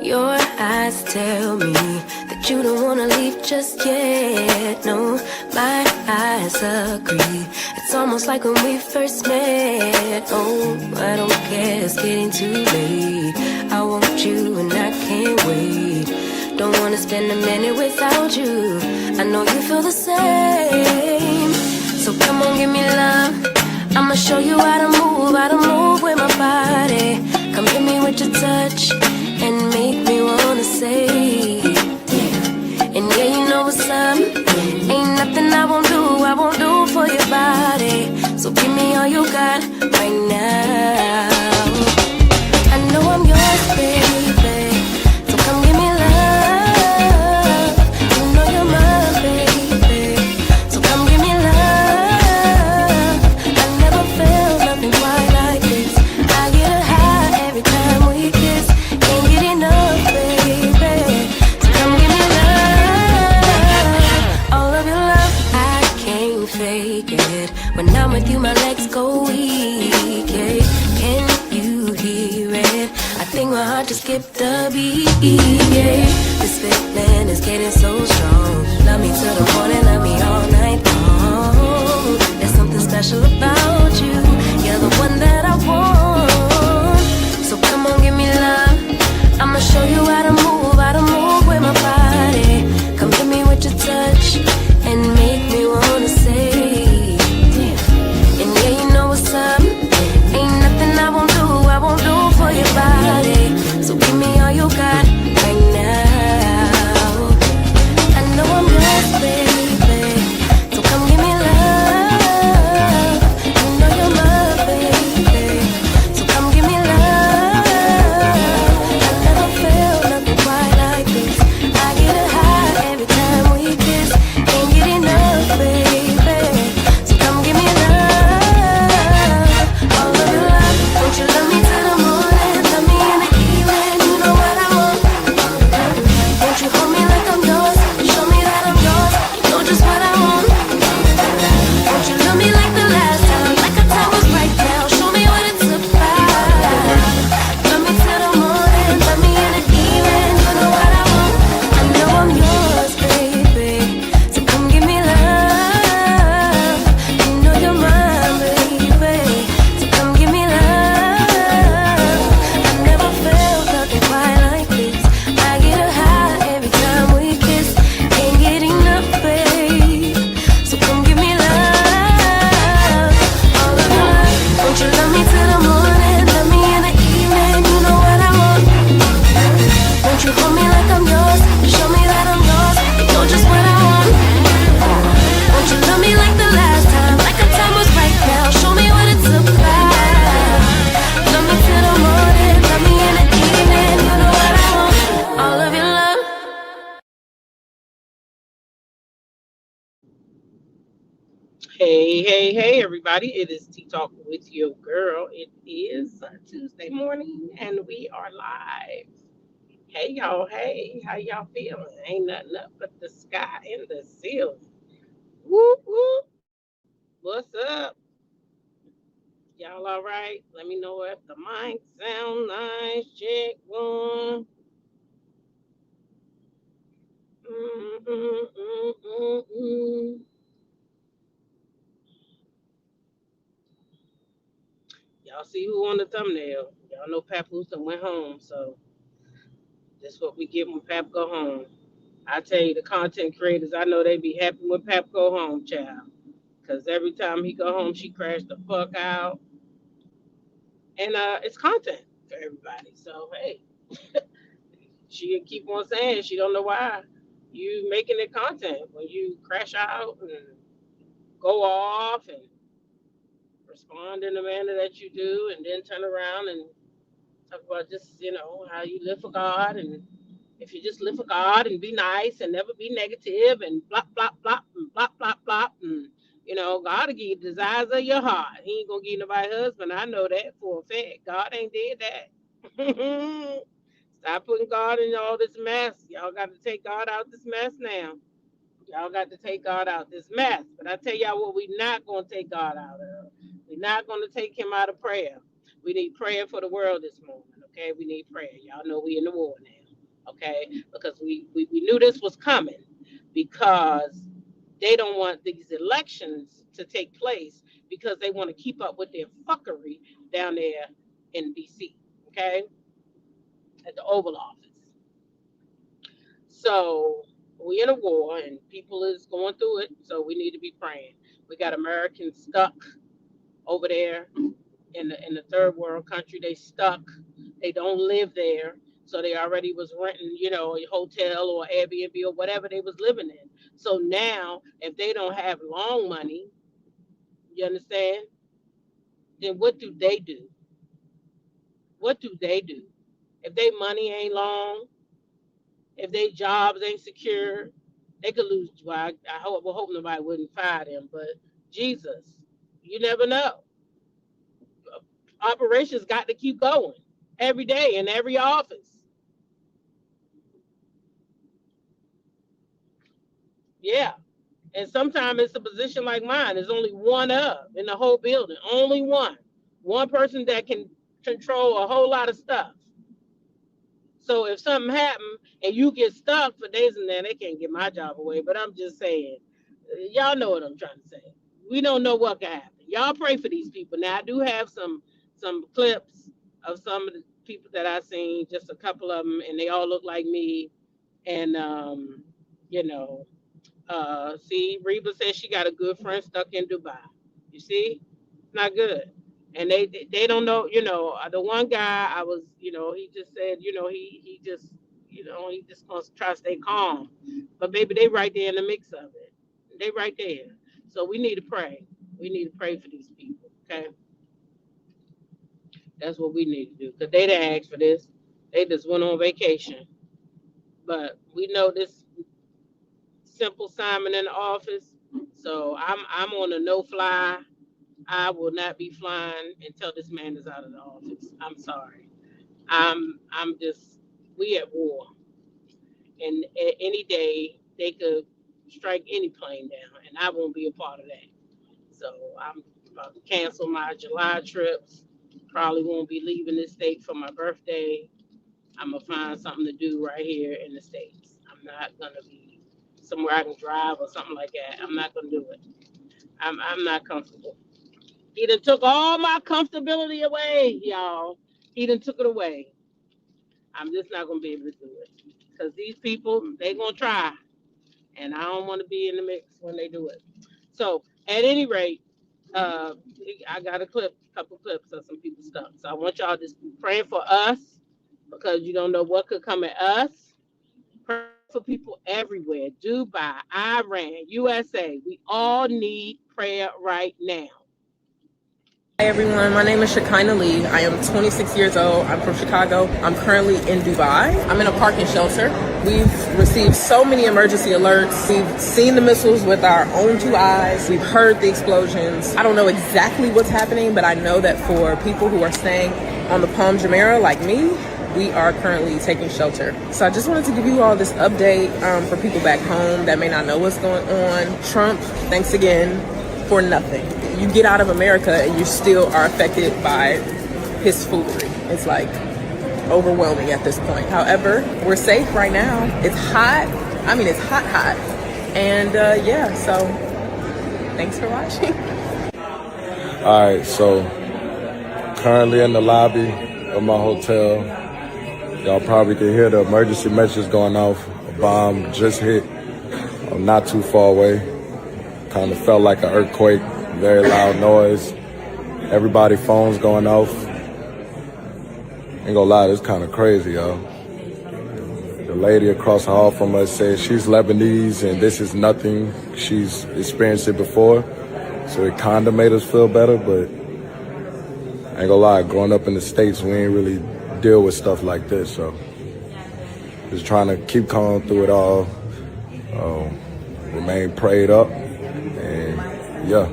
Your eyes tell me that you don't wanna leave just yet. No, my eyes agree. It's almost like when we first met. Oh, I don't care, it's getting too late. I want you and I can't wait. Don't wanna spend a minute without you. I know you feel the same. So come on, give me love. I'ma show you how to move with my body. Come hit me with your touch and make me wanna say, damn. And yeah, you know what's up. Ain't nothing I won't do for your body. So give me all you got right now. I know I'm yours, baby. So come give me love. You know you're mine, baby. So come give me love. I never felt nothing quite like this. I get a high every time we kiss. Can't get enough, baby. So come give me love. All of your love, I can't fake it. When I'm with you, my legs go weak. Yeah. Can you hear it? I think my heart just skipped a beat. Yeah. This feeling is getting so strong. Love me till the morning, love me all night long. There's something special about you. You're the one that I want. So come on, give me love. I'ma show you how to move with my body. Come hit me with your touch and make me wanna say, damn. And yeah, you know what's up. Ain't nothing I won't do for your body. So give me all you got right now. I know I'm yours, baby. So come give me love. You know you're my baby. So come give me love. I never felt nothing quite like this. I get a high every time we kiss. Can't get enough, baby. So come give me love. All of your love. Won't you love me till the morning? Love me in the evening. You know what I want. Won't you hold me like I'm yours? Show me that I'm yours. You know just what I want. Won't you love me like the last time? Like our time was right now. Show me what it's about. Love me till the morning. Love me in the evening. You know what I want. I know I'm yours, baby. So come give me love. You know you're mine, baby. So come give me love. I never felt nothing quite like this. I get a high every time we kiss. Can't get enough, babe. So come give me love. All of your love. Won't you love me till the morning? Love me in the evening. You know what I want. Won't you hold me like I'm yours? Show me that I'm yours. You know just what I want. Won't you love me like the last time? Like our time was right now. Show me what it's about. Love me till the morning. Love me in the evening. You know what I want. All of your love. Hey, everybody. It is Tea Talk with your girl. It is Tuesday morning and we are live. Hey, y'all. Hey, how y'all feeling? Ain't nothing up but the sky and the ceiling. Whoop, whoop. What's up? Y'all all right? Let me know if the mic sound nice. Check one. Mm, mm, mm, mm, mm. Y'all see who on the thumbnail? Y'all know Papoose done went home, so that's what we get when Pap go home. I tell you, the content creators, I know they be happy when Pap go home, child. Cause every time he go home, she crash the fuck out, and it's content for everybody. So hey, she keep on saying she don't know why you making it content when you crash out and go off and respond in the manner that you do, and then turn around and talk about just how you live for God and if you just live for God and be nice and never be negative and blah blah blah and blah blah blah and God will give you the desires of your heart. He ain't gonna give nobody a husband. I know that for a fact. God ain't did that. Stop putting God in all this mess. Y'all got to take God out this mess now. Y'all got to take God out this mess. But I tell y'all what, we not gonna take God out of. We're not gonna take him out of prayer. We need prayer for the world this morning. Okay, we need prayer. Y'all know we in the war now. Okay, because we knew this was coming because they don't want these elections to take place because they want to keep up with their fuckery down there in DC. Okay, at the Oval Office. So we in a war and people is going through it. So we need to be praying. We got Americans stuck over there in the third world country. They stuck. They don't live there. So they already was renting, a hotel or Airbnb or whatever they was living in. So now if they don't have long money, you understand? Then what do they do? What do they do? If their money ain't long, if their jobs ain't secure, they could lose. Well, I hope nobody wouldn't fire them, but Jesus, you never know. Operations got to keep going every day in every office. Yeah. And sometimes it's a position like mine. There's only one of in the whole building. Only one. One person that can control a whole lot of stuff. So if something happened and you get stuck for days and then they can't get my job away. But I'm just saying, y'all know what I'm trying to say. We don't know what can happen. Y'all pray for these people. Now I do have some clips of some of the people that I seen, just a couple of them, and they all look like me. And you know, see, Reba says she got a good friend stuck in Dubai. You see, not good. And they don't know. The one guy I was, he just said, he just gonna try to stay calm. But baby, they right there in the mix of it. They right there. So we need to pray. We need to pray for these people. Okay, that's what we need to do. Cause they didn't ask for this. They just went on vacation. But we know this simple Simon in the office. So I'm on a no fly. I will not be flying until this man is out of the office. I'm sorry. I'm just we at war. And any day they could strike any plane down and I won't be a part of that. So I'm about to cancel my July trips. Probably won't be leaving this state for my birthday. I'm gonna find something to do right here in the States. I'm not gonna be somewhere I can drive or something like that. I'm not gonna do it. I'm not comfortable. He done took all my comfortability away, y'all. He done took it away. I'm just not gonna be able to do it. Because these people, they gonna try. And I don't want to be in the mix when they do it. So at any rate, I got a couple clips of some people stuff. So I want y'all just be praying for us because you don't know what could come at us. Pray for people everywhere. Dubai, Iran, USA. We all need prayer right now. Hi everyone, my name is Shekinah Lee. I am 26 years old. I'm from Chicago. I'm currently in Dubai. I'm in a parking shelter. We've received so many emergency alerts. We've seen the missiles with our own two eyes. We've heard the explosions. I don't know exactly what's happening, but I know that for people who are staying on the Palm Jumeirah like me, we are currently taking shelter. So I just wanted to give you all this update for people back home that may not know what's going on. Trump, thanks again for nothing. You get out of America and you still are affected by his foolery. It's like overwhelming at this point. However, we're safe right now. It's hot. I mean, it's hot. And yeah, so thanks for watching. All right, so currently in the lobby of my hotel. Y'all probably can hear the emergency message going off. A bomb just hit. I'm not too far away. Kind of felt like an earthquake. Very loud noise. Everybody phones going off. Ain't gonna lie, it's kind of crazy, y'all. The lady across the hall from us said she's Lebanese and this is nothing. She's experienced it before. So it kind of made us feel better, but I ain't gonna lie, growing up in the States, we ain't really deal with stuff like this. So just trying to keep calm through it all. Remain prayed up. And yeah.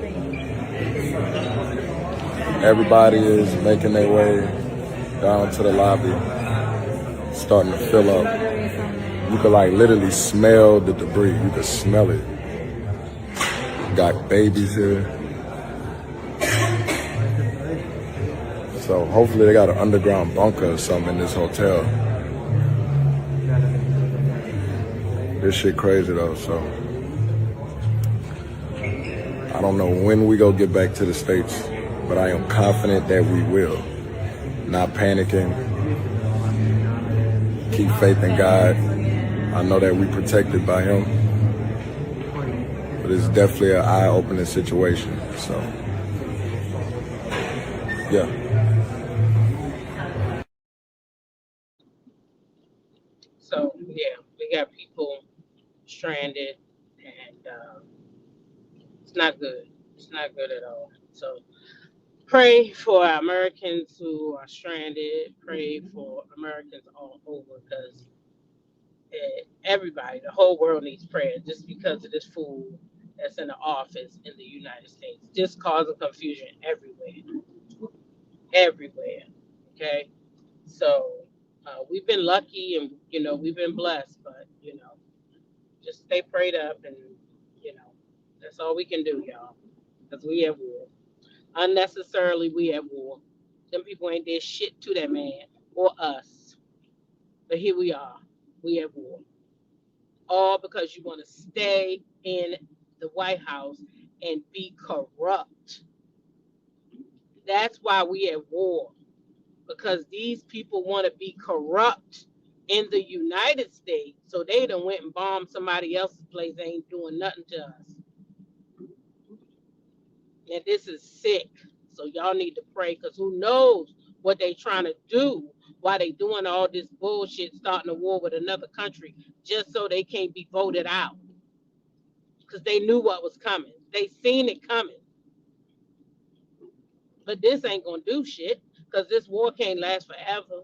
Everybody is making their way down to the lobby, starting to fill up. You could like literally smell the debris. You could smell it. Got babies here. So So hopefully they got an underground bunker or something in this hotel. This shit crazy though, so I don't know when we go get back to the States, but I am confident that we will. Not panicking. Keep faith in God. I know that we protected by Him, but it's definitely an eye-opening situation. So, yeah. So yeah, we got people stranded, and it's not good. It's not good at all. So pray for our Americans who are stranded. Pray for Americans all over, because everybody, the whole world needs prayer just because of this fool that's in the office in the United States, just causing confusion everywhere, everywhere. Okay, so we've been lucky, and we've been blessed, but just stay prayed up, and that's all we can do, y'all, because we at war. Unnecessarily, we at war. Them people ain't did shit to that man or us, but here we are. We at war. All because you want to stay in the White House and be corrupt. That's why we at war, because these people want to be corrupt in the United States, so they done went and bombed somebody else's place, ain't doing nothing to us. And this is sick. So y'all need to pray, because who knows what they trying to do while they doing all this bullshit, starting a war with another country just so they can't be voted out. Because they knew what was coming. They seen it coming. But this ain't gonna do shit, because this war can't last forever.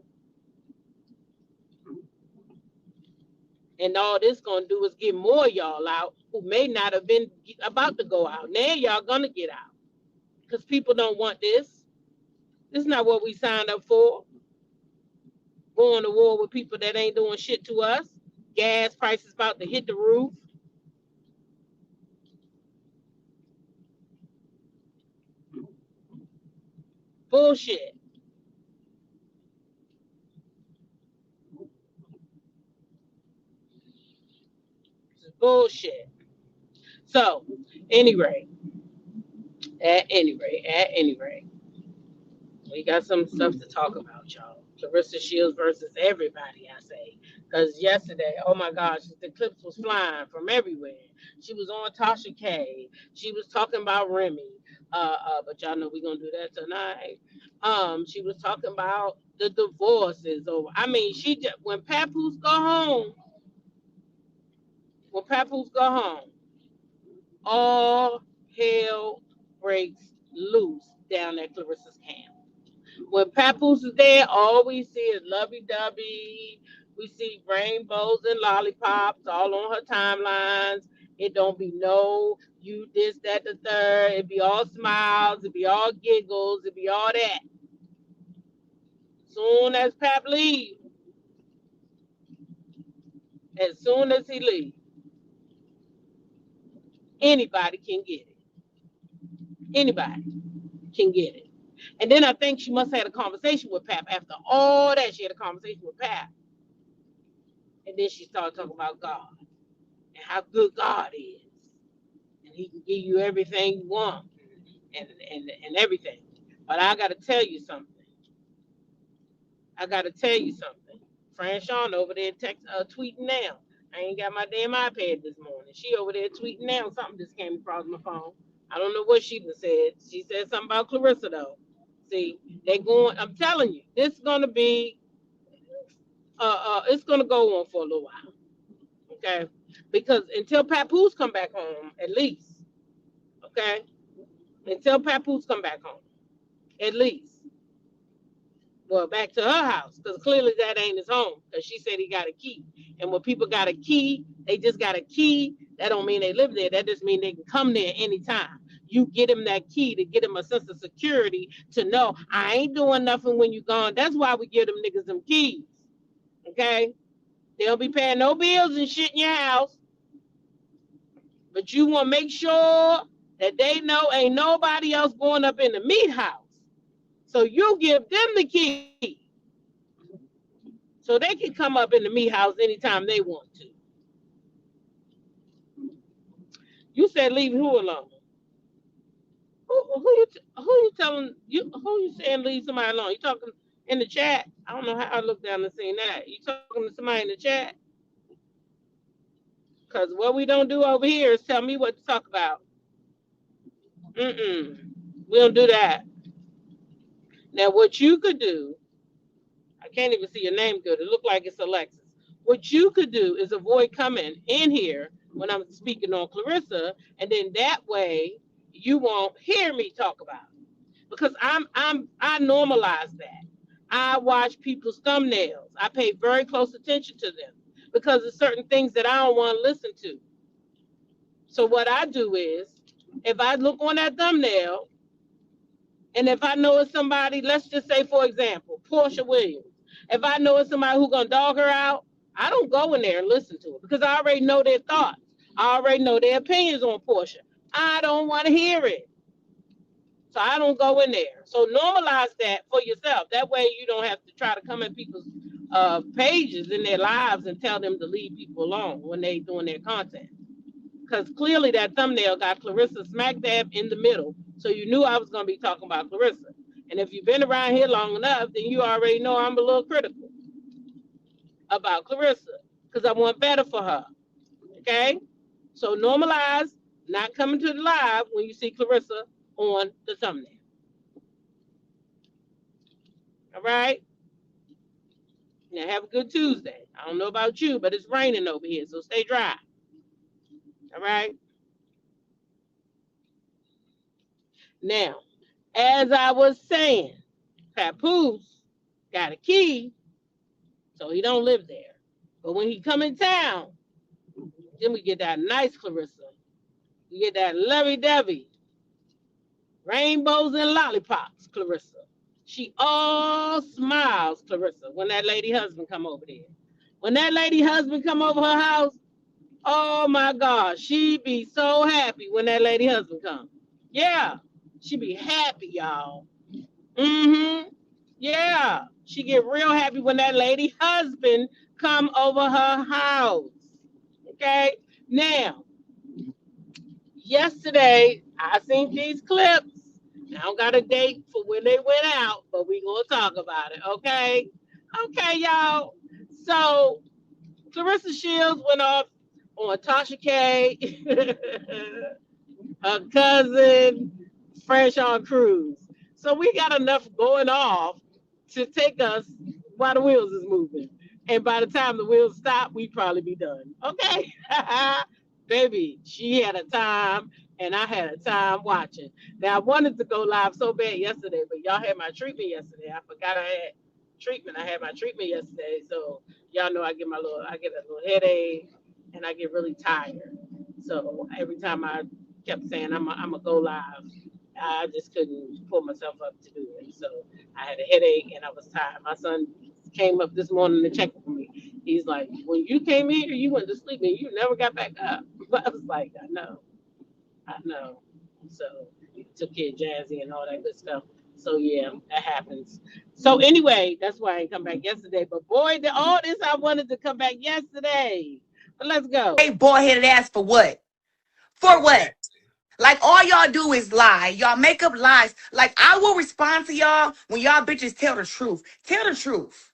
And all this gonna do is get more y'all out who may not have been about to go out. Now y'all gonna get out, because people don't want this. This is not what we signed up for. Going to war with people that ain't doing shit to us. Gas prices about to hit the roof. Bullshit. It's bullshit. So, anyway, at any rate, we got some stuff to talk about, y'all. Claressa Shields versus everybody, I say. Because yesterday, oh my gosh, the clips was flying from everywhere. She was on Tasha K. She was talking about Remy. But y'all know we're gonna do that tonight. She was talking about the divorces. Over. I mean, she just when Papoose go home, all hell breaks loose down at Clarissa's camp. When Papoose is there, all we see is lovey-dovey. We see rainbows and lollipops all on her timelines. It don't be no you this, that, the third. It be all smiles. It be all giggles. It be all that. Soon as Pap leaves, as soon as he leaves, anybody can get it. Anybody can get it. And then I think she must have had a conversation with Pap. After all that, she had a conversation with Pap. And then she started talking about God and how good God is. And he can give you everything you want and everything. But I got to tell you something. Fran Sean over there tweeting now. I ain't got my damn iPad this morning. She over there tweeting now. Something just came across my phone. I don't know what she said. She said something about Claressa though. See, they going. I'm telling you, this is gonna be. It's gonna go on for a little while. Okay, because until Papoose come back home, at least. Okay, until Papoose come back home, at least. Well, back to her house, because clearly that ain't his home, because she said he got a key. And when people got a key, they just got a key. That don't mean they live there. That just mean they can come there anytime. You get him that key to get him a sense of security to know I ain't doing nothing when you gone. That's why we give them niggas them keys. Okay? They'll be paying no bills and shit in your house. But you want to make sure that they know ain't nobody else going up in the meat house. So you give them the key so they can come up in the me house anytime they want to. You said leave who alone? Who you telling you? Who you saying leave somebody alone? You talking in the chat? I don't know how I looked down and seen that. You talking to somebody in the chat? Because what we don't do over here is tell me what to talk about. We don't do that. Now, what you could do, I can't even see your name good. It looked like it's Alexis. What you could do is avoid coming in here when I'm speaking on Clarissa, and then that way you won't hear me talk about it. Because I normalize that. I watch people's thumbnails. I pay very close attention to them because there's certain things that I don't want to listen to. So what I do is, if I look on that thumbnail, and if I know it's somebody, let's just say, for example, Portia Williams. If I know it's somebody who's gonna dog her out, I don't go in there and listen to it because I already know their thoughts. I already know their opinions on Portia. I don't want to hear it. So I don't go in there. So normalize that for yourself. That way you don't have to try to come in people's pages in their lives and tell them to leave people alone when they doing their content. Because clearly that thumbnail got Clarissa smack dab in the middle. So you knew I was going to be talking about Clarissa. And if you've been around here long enough, then you already know I'm a little critical about Clarissa because I want better for her. Okay? So normalize not coming to the live when you see Clarissa on the thumbnail. All right? Now have a good Tuesday. I don't know about you, but it's raining over here, so stay dry. All right? Now, as I was saying, Papoose got a key, so he don't live there. But when he come in town, then we get that nice Clarissa. We get that lovey-dovey, rainbows and lollipops, Clarissa. She all smiles, Clarissa, when that lady husband come over there. When that lady husband come over her house, oh my God, she be so happy when that lady husband come. Yeah, she be happy, y'all. Yeah, she get real happy when that lady husband come over her house. Okay, now, yesterday I seen these clips. I don't got a date for when they went out, but we gonna talk about it, okay? Okay, y'all. So Clarissa Shields went off on Tasha K, her cousin, Fresh on Cruise. So we got enough going off to take us while the wheels is moving. And by the time the wheels stop, we'd probably be done. Okay? Baby, she had a time and I had a time watching. Now I wanted to go live so bad yesterday, but y'all had my treatment yesterday. I forgot I had treatment. I had my treatment yesterday. So y'all know I get a little headache and I get really tired. So every time I kept saying I'm gonna go live, I just couldn't pull myself up to do it. So I had a headache and I was tired. My son came up this morning to check on me. He's like, when you came here, you went to sleep and you never got back up. But I was like, I know. So he took care of Jazzy and all that good stuff. So yeah, that happens. So anyway, that's why I didn't come back yesterday. But boy, all this I wanted to come back yesterday. But let's go. Hey, boy-headed ass for what? For what? Like, all y'all do is lie. Y'all make up lies. Like, I will respond to y'all when y'all bitches tell the truth. Tell the truth.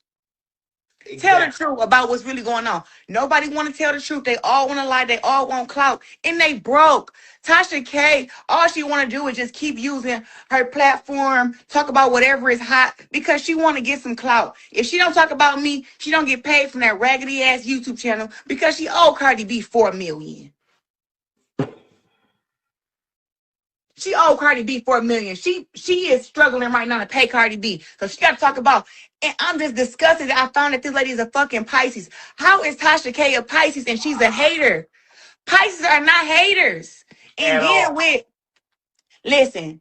Exactly. Tell the truth about what's really going on. Nobody want to tell the truth. They all want to lie. They all want clout. And they broke. Tasha K, all she want to do is just keep using her platform, talk about whatever is hot, because she want to get some clout. If she don't talk about me, she don't get paid from that raggedy-ass YouTube channel because she owe Cardi B $4 million. She owed Cardi B $4 million. She is struggling right now to pay Cardi B. So she got to talk about, and I'm just disgusted that I found that this lady is a fucking Pisces. How is Tasha K a Pisces and she's a hater? Pisces are not haters. And then listen,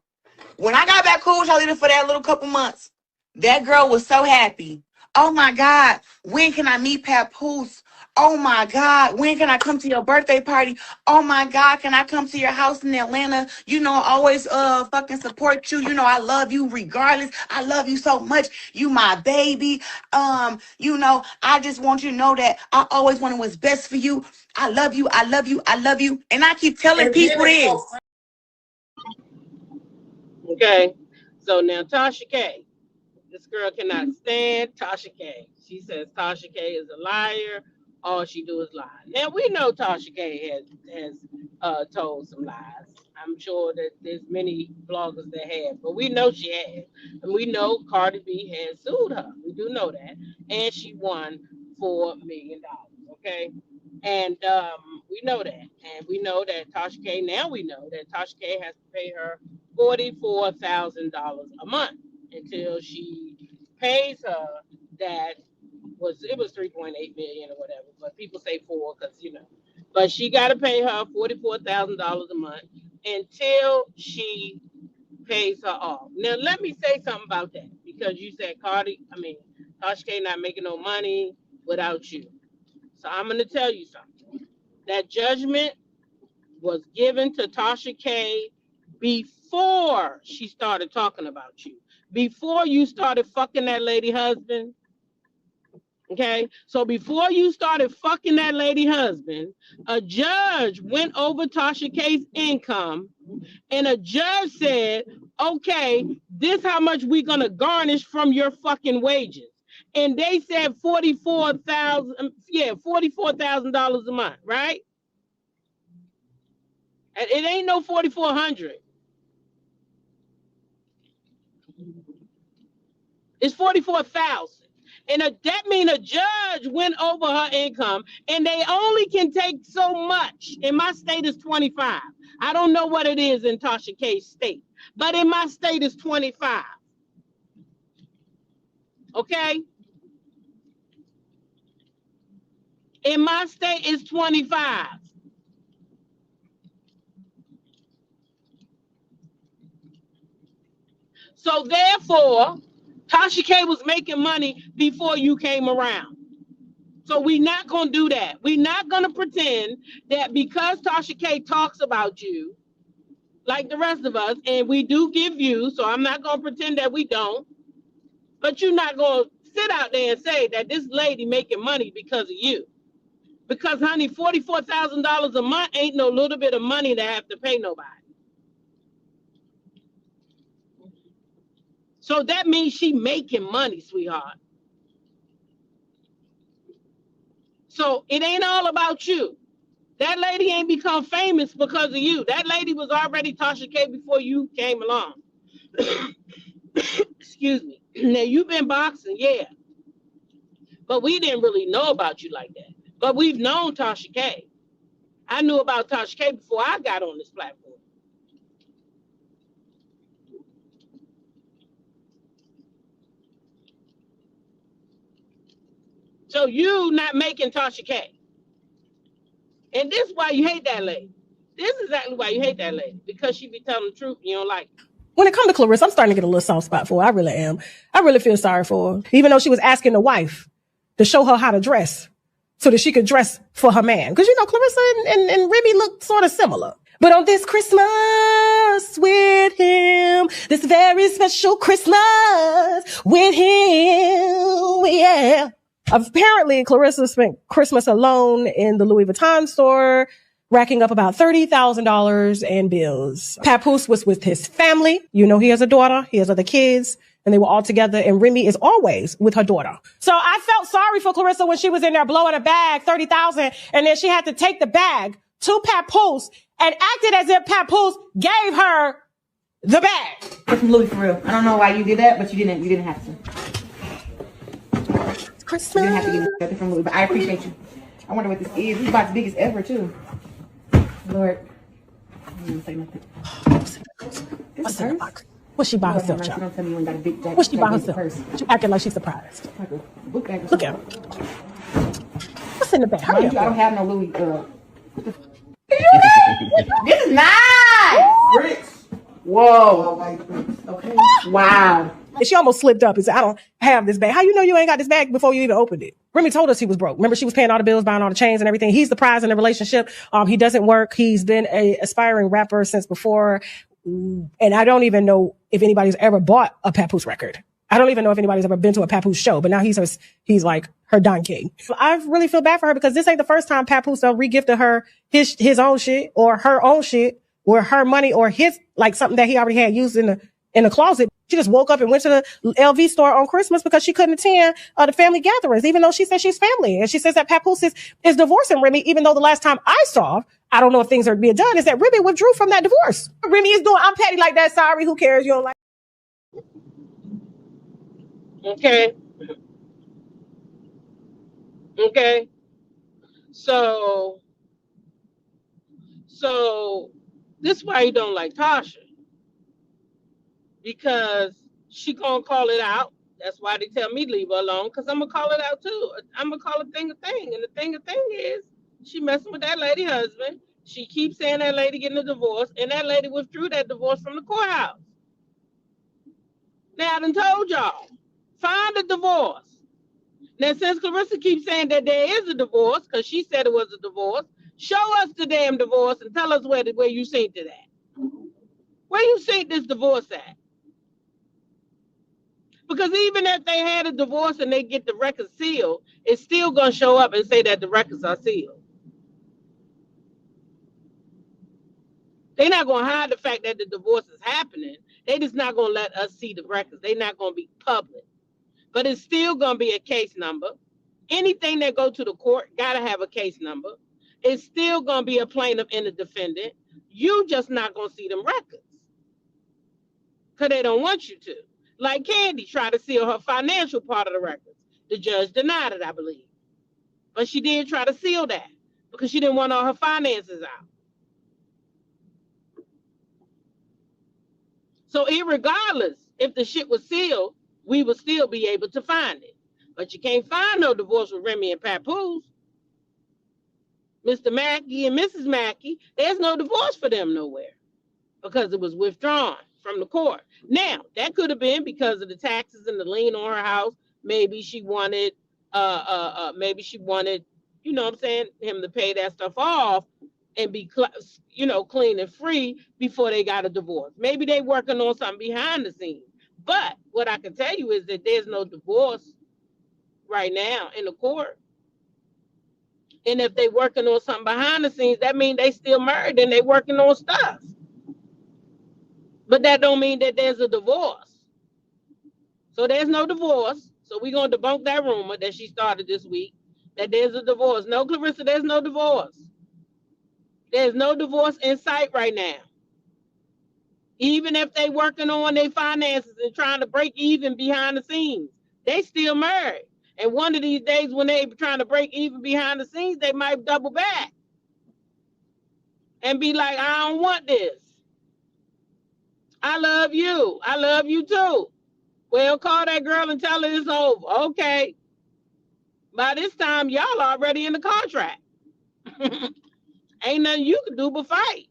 when I got back cool with Charlita for that little couple months, that girl was so happy. Oh my God, when can I meet Papoose? Oh my God, when can I come to your birthday party? Oh my God, can I come to your house in Atlanta? You know, I always fucking support you. You know, I love you regardless. I love you so much. You my baby. You know, I just want you to know that I always want what's best for you. I love you. I love you. I love you. And I keep telling And then people they this. go, okay. So now Tasha K. This girl cannot stand Tasha K. She says Tasha K is a liar. All she do is lie. Now we know Tasha K has told some lies. I'm sure that there's many bloggers that have, but we know she has, and we know Cardi B has sued her. We do know that, and she won $4 million. Okay, and we know that, and we know that Tasha K. Now we know that Tasha K has to pay her $44,000 a month until she pays her that was 3.8 million or whatever, but people say four because but she got to pay her $44,000 a month until she pays her off. Now let me say something about that because you said Tasha K not making no money without you. So I'm gonna tell you something. That judgment was given to Tasha K before she started talking about you. Before you started fucking that lady husband. Okay. So before you started fucking that lady husband, a judge went over Tasha K's income and a judge said, okay, this how much we gonna garnish from your fucking wages. And they said $44,000 a month, right? And it ain't no 4,400. It's 44,000. And that means a judge went over her income and they only can take so much. In my state is 25. I don't know what it is in Tasha K's state, but in my state is 25. Okay? In my state is 25. So therefore, Tasha K was making money before you came around. So we're not going to do that. We're not going to pretend that because Tasha K talks about you, like the rest of us, and we do give views, so I'm not going to pretend that we don't, but you're not going to sit out there and say that this lady making money because of you. Because, honey, $44,000 a month ain't no little bit of money to have to pay nobody. So that means she making money, sweetheart. So it ain't all about you. That lady ain't become famous because of you. That lady was already Tasha K before you came along. Excuse me. Now, you've been boxing, yeah. But we didn't really know about you like that. But we've known Tasha K. I knew about Tasha K before I got on this platform. So you not making Tasha K. And this is why you hate that lady. This is exactly why you hate that lady. Because she be telling the truth and you don't like it. When it comes to Claress, I'm starting to get a little soft spot for her. I really am. I really feel sorry for her. Even though she was asking the wife to show her how to dress so that she could dress for her man. Because, Clarissa and Remy look sort of similar. But on this Christmas with him, this very special Christmas with him, yeah. Apparently, Clarissa spent Christmas alone in the Louis Vuitton store, racking up about $30,000 in bills. Papoose was with his family. He has a daughter. He has other kids. And they were all together. And Remy is always with her daughter. So I felt sorry for Clarissa when she was in there blowing a bag, $30,000. And then she had to take the bag to Papoose and acted as if Papoose gave her the bag. It's from Louis for real. I don't know why you did that, but you didn't have to. It's Christmas. You didn't have to give me nothing from Louis, but I appreciate you. I wonder what this is. This is about the biggest ever, too. Lord. I didn't say nothing. What's in the box? What's she by herself, child? Don't tell me you ain't got a big jacket. What's she by herself? She acting like she's surprised. Like a book bag or Look something. at her. What's in the bag? Hurry up. I don't have no Louis. This is nice. Bricks. Whoa. White bricks. Okay. Wow. And she almost slipped up and said, I don't have this bag. How you know you ain't got this bag before you even opened it? Remy told us he was broke. Remember, she was paying all the bills, buying all the chains and everything. He's the prize in the relationship. He doesn't work. He's been a aspiring rapper since before. And I don't even know if anybody's ever bought a Papoose record. I don't even know if anybody's ever been to a Papoose show, but now he's like her Don King. I really feel bad for her because this ain't the first time Papoose regifted her his own shit or her own shit or her money or his, like something that he already had used in the closet. She just woke up and went to the LV store on Christmas because she couldn't attend the family gatherings, even though she says she's family. And she says that Papoose is divorcing Remy, even though the last time I saw, I don't know if things are being done, is that Remy withdrew from that divorce. Remy is doing, I'm petty like that. Sorry, who cares? You don't like. Okay. Okay. So this is why you don't like Tasha. Because she gonna call it out. That's why they tell me leave her alone, because I'm gonna call it out too. I'm gonna call a thing a thing. And the thing is she messing with that lady husband. She keeps saying that lady getting a divorce, and that lady withdrew that divorce from the courthouse. Now I done told y'all, find a divorce. Now since Clarissa keeps saying that there is a divorce, because she said it was a divorce, show us the damn divorce and tell us where you seen it at. Where you seen this divorce at? Because even if they had a divorce and they get the records sealed, it's still going to show up and say that the records are sealed. They're not going to hide the fact that the divorce is happening. They just not going to let us see the records. They're not going to be public. But it's still going to be a case number. Anything that go to the court got to have a case number. It's still going to be a plaintiff and a defendant. You just not going to see them records. Because they don't want you to. Like Candy tried to seal her financial part of the records. The judge denied it, I believe. But she did try to seal that because she didn't want all her finances out. So irregardless, if the shit was sealed, we would still be able to find it. But you can't find no divorce with Remy and Papoose. Mr. Mackey and Mrs. Mackey, there's no divorce for them nowhere because it was withdrawn from the court. Now, that could have been because of the taxes and the lien on her house. Maybe she wanted, you know what I'm saying, him to pay that stuff off and be, clean and free before they got a divorce. Maybe they working on something behind the scenes. But what I can tell you is that there's no divorce right now in the court. And if they working on something behind the scenes, that means they still married and they working on stuff. But that don't mean that there's a divorce. So there's no divorce. So we're going to debunk that rumor that she started this week, that there's a divorce. No, Clarissa, there's no divorce. There's no divorce in sight right now. Even if they working on their finances and trying to break even behind the scenes, they still married. And one of these days when they trying to break even behind the scenes, they might double back and be like, I don't want this. I love you. I love you too. Well, call that girl and tell her it's over. Okay. By this time, y'all already in the contract. Ain't nothing you can do but fight.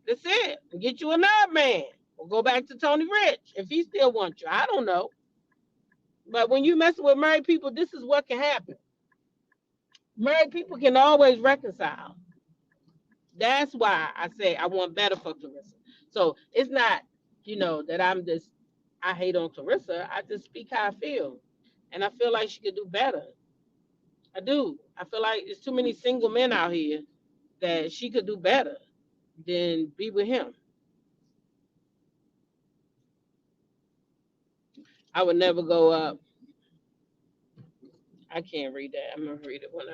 That's it. Get you another man. Or go back to Tony Rich if he still wants you. I don't know. But when you mess with married people, this is what can happen. Married people can always reconcile. That's why I say I want better for Clarissa. So it's not, that I hate on Clarissa. I just speak how I feel. And I feel like she could do better. I do. I feel like there's too many single men out here that she could do better than be with him. I would never go up. I can't read that. I'm gonna read it when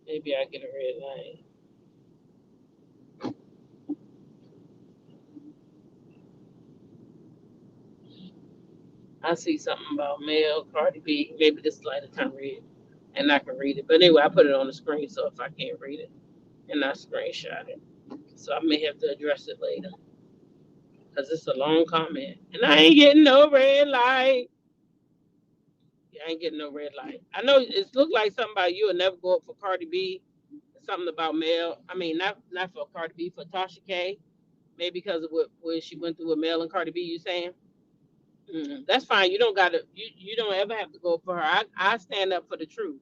maybe I get a red light. I see something about male Cardi B. Maybe this light of time read, and I can read it. But anyway, I put it on the screen, so if I can't read it, and I screenshot it, so I may have to address it later because it's a long comment, and I ain't getting no red light. I ain't getting no red light. I know it looked like something about you will never go up for Cardi B. Something about Mel. I mean, not for Cardi B, for Tasha K. Maybe because of what she went through with Mel and Cardi B. You saying? That's fine. You don't gotta. You don't ever have to go for her. I stand up for the truth.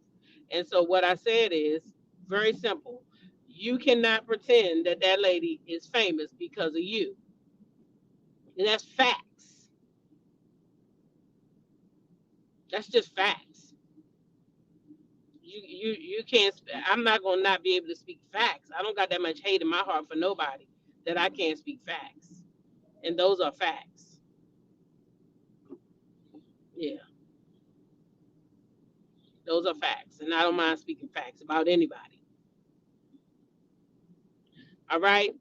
And so what I said is very simple. You cannot pretend that that lady is famous because of you, and that's facts. That's just facts. You can't. I'm not gonna not be able to speak facts. I don't got that much hate in my heart for nobody that I can't speak facts, and those are facts. Yeah, those are facts, and I don't mind speaking facts about anybody. All right.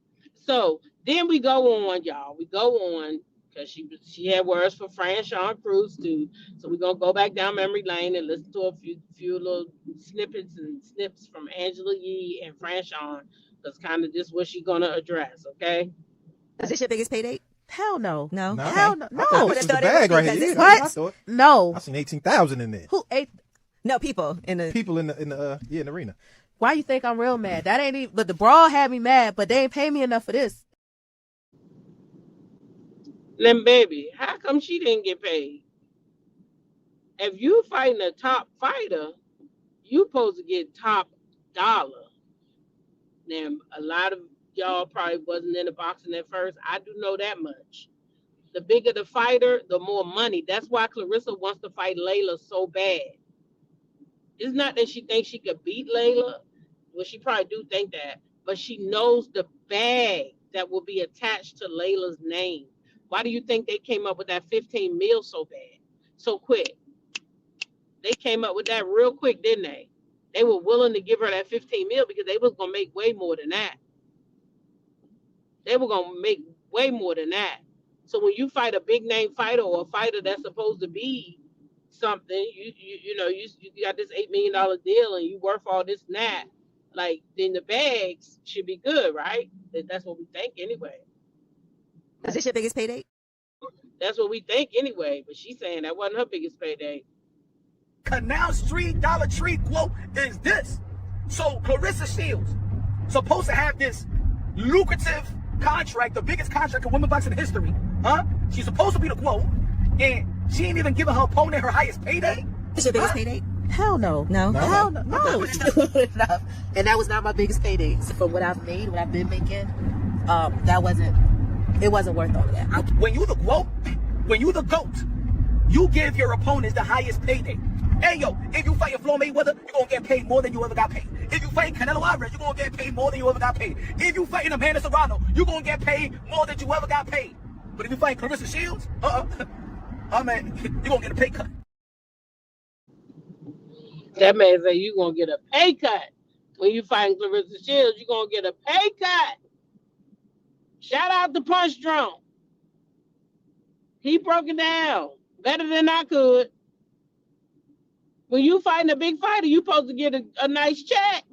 So then we go on, y'all. We go on because she had words for Fran Sean Cruz too. So we're gonna go back down memory lane and listen to a few little snippets and snips from Angela Yee and Fran Sean. That's kind of just what she's gonna address. Okay. Is this your biggest pay date? Hell no. No. Hell no. I thought No. the bag right here. Yeah, what? I thought. No. I seen 18,000 in there. Who ate? No, people in the arena. Why you think I'm real mad? That ain't even. But the brawl had me mad. But they ain't pay me enough for this. Then baby, how come she didn't get paid? If you fighting a top fighter, you supposed to get top dollar. Now a lot of y'all probably wasn't into boxing at first. I do know that much. The bigger the fighter, the more money. That's why Clarissa wants to fight Layla so bad. It's not that she thinks she could beat Layla. Well, she probably do think that, but she knows the bag that will be attached to Layla's name. Why do you think they came up with that 15 mil so bad, so quick? They came up with that real quick, didn't they? They were willing to give her that 15 mil because they was gonna make way more than that. They were gonna make way more than that. So when you fight a big name fighter or a fighter that's supposed to be something, you got this $8 million deal and you worth all this and that, like then the bags should be good, right? That's what we think anyway. Is this your biggest pay date? That's what we think anyway. But she's saying that wasn't her biggest payday. Canal Street Dollar Tree quote is this. So Claressa Shields supposed to have this lucrative contract, the biggest contract in women's boxing history. Huh? She's supposed to be the quote, and she ain't even giving her opponent her highest payday. Is your biggest pay date? Hell no. No. Hell no. No. And that was not my biggest payday. So for what I've made, what I've been making, it wasn't worth all of that. When you the quote, when you the GOAT, you give your opponents the highest payday. Hey yo, if you fight Floyd Mayweather, you're gonna get paid more than you ever got paid. If you fight Canelo Alvarez, you're gonna get paid more than you ever got paid. If you fight Amanda Serrano, you're gonna get paid more than you ever got paid. But if you fight Claressa Shields, man, you're gonna get a pay cut. That man say you gonna get a pay cut. When you fighting Claressa Shields, you're gonna get a pay cut. Shout out to Punch Drunk. He broke it down better than I could. When you fighting a big fighter, you supposed to get a nice check.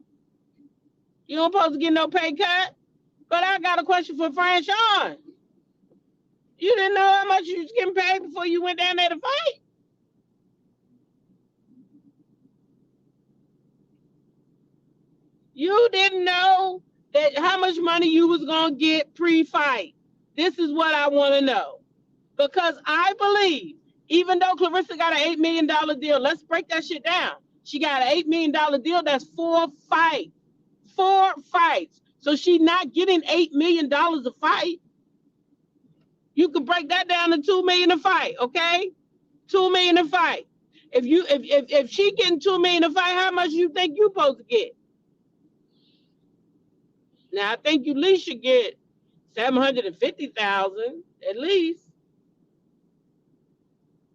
You don't supposed to get no pay cut. But I got a question for Fran Sean. You didn't know how much you was getting paid before you went down there to fight? You didn't know that how much money you was gonna get pre-fight. This is what I want to know. Because I believe, even though Clarissa got an $8 million deal, let's break that shit down. She got an $8 million deal. That's 4 fights. 4 fights. So she's not getting $8 million a fight. You can break that down to $2 million a fight, okay? $2 million a fight. If she getting $2 million a fight, how much you think you supposed to get? Now I think you at least should get 750,000 at least.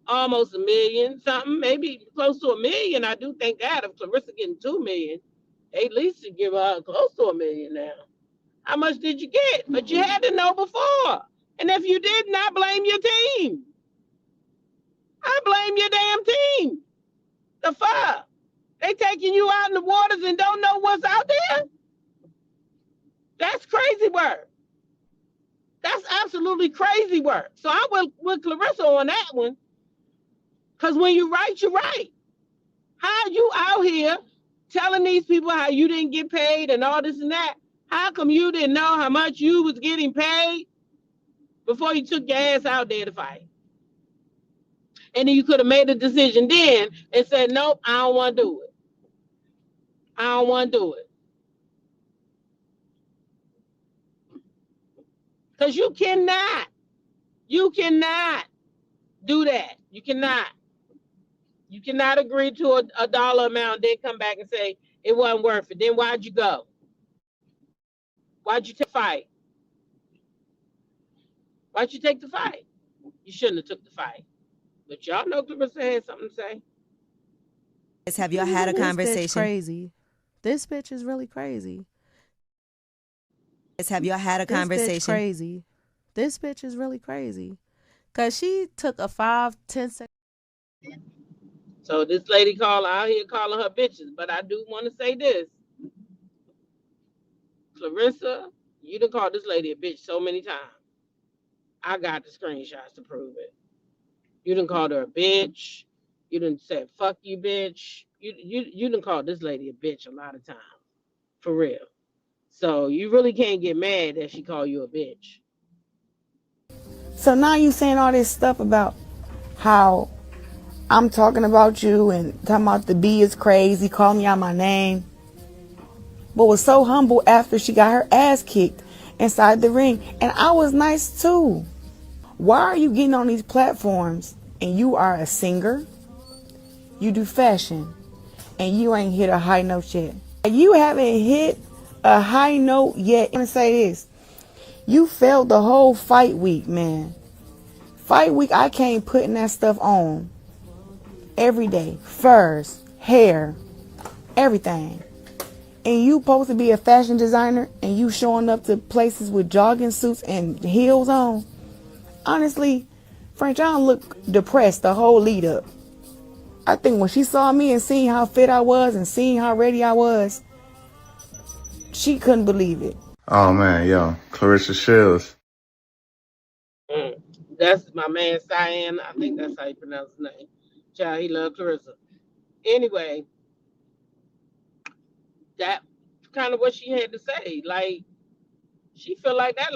Almost $1 million, something, maybe close to $1 million. I do think that if Clarissa getting $2 million, they at least should give her close to $1 million now. How much did you get? But you had to know before. And if you didn't, I blame your team. I blame your damn team. The fuck? They taking you out in the waters and don't know what's out there? That's crazy work. That's absolutely crazy work. So I went with Clarissa on that one. Because when you write, you write. How you out here telling these people how you didn't get paid and all this and that? How come you didn't know how much you was getting paid before you took your ass out there to fight? And then you could have made a decision then and said, nope, I don't want to do it. I don't want to do it. Because you cannot do that. You cannot agree to a dollar amount, then come back and say it wasn't worth it. Then why'd you go? Why'd you take the fight? Why'd you take the fight? You shouldn't have took the fight. But y'all know Clarissa had something to say. Have y'all had a conversation? This bitch crazy. This bitch is really crazy. Have y'all had a conversation? This bitch crazy. This bitch is really crazy. Cause she took a 5-10 second. So this lady out here calling her bitches. But I do want to say this. Clarissa, you done called this lady a bitch so many times. I got the screenshots to prove it. You done called her a bitch. You done said, fuck you, bitch. You done called this lady a bitch a lot of times. For real. So you really can't get mad that she called you a bitch. So now you saying all this stuff about how I'm talking about you and talking about the B is crazy, calling me out my name. But was so humble after she got her ass kicked inside the ring. And I was nice too. Why are you getting on these platforms and you are a singer? You do fashion and you ain't hit a high note yet. You haven't hit a high note yet. I'm gonna say this. You failed the whole fight week, man. Fight week, I came putting that stuff on every day. Furs, hair, everything. And you supposed to be a fashion designer and you showing up to places with jogging suits and heels on. Honestly, French, I don't look depressed the whole lead up. I think when she saw me and seeing how fit I was and seeing how ready I was, she couldn't believe it. Oh man, yo, Clarissa Shields. That's my man Cyan. I think that's how you pronounce his name. Child, he loved Clarissa. Anyway, that kind of what she had to say. Like, she felt like that